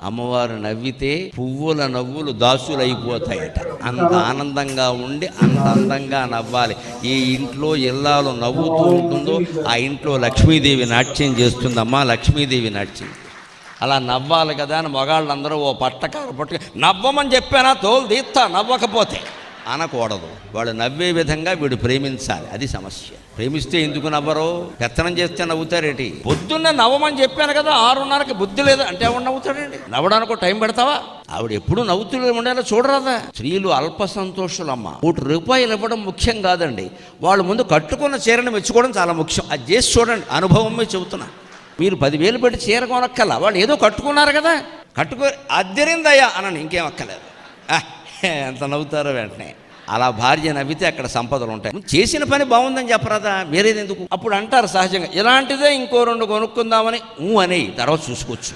అమ్మవారు నవ్వితే పువ్వుల నవ్వులు దాసులైపోతాయట. అంత ఆనందంగా ఉండి అంత అందంగా నవ్వాలి. ఏ ఇంట్లో ఇల్లాలు నవ్వుతూ ఉంటుందో ఆ ఇంట్లో లక్ష్మీదేవి నాట్యం చేస్తుందమ్మా. లక్ష్మీదేవి నాట్యం అలా నవ్వాలి కదా అని మగాళ్ళందరూ ఓ పట్టకారు పట్టుకు నవ్వమని చెప్పానా తోలు తీస్తా నవ్వకపోతే అనకూడదు. వాడు నవ్వే విధంగా వీడు ప్రేమించాలి. అది సమస్య. ప్రేమిస్తే ఎందుకు నవ్వరు? పెత్తనం చేస్తే నవ్వుతారేటి? పొద్దున్న నవ్వమని చెప్పాను కదా, 6:30కి బుద్ధి లేదు అంటే ఎవడు నవ్వుతాడండి? నవ్వడానికి టైం పెడతావా? ఆవిడ ఎప్పుడు నవ్వుతూ ఉండేలా చూడరాదా? స్త్రీలు అల్ప సంతోషులమ్మ. ₹1 ఇవ్వడం ముఖ్యం కాదండి, వాళ్ళు ముందు కట్టుకున్న చీరను మెచ్చుకోవడం చాలా ముఖ్యం. అది చేసి చూడండి, అనుభవమే చెబుతున్నా. మీరు 10,000 పెట్టి చీర కొనక్కల్లా, వాళ్ళు ఏదో కట్టుకున్నారు కదా, కట్టుకో అద్దరిందయ్యా అనని, ఇంకేం అక్కలేదు. ఎంత నవ్వుతారో వెంటనే. అలా భార్య నవ్వితే అక్కడ సంపదలు ఉంటాయి. చేసిన పని బాగుందని చెప్పరాదా? వేరేది ఎందుకు? అప్పుడు అంటారు సహజంగా, ఇలాంటిదే ఇంకో 2 కొనుక్కుందామని అనే తర్వాత చూసుకోవచ్చు.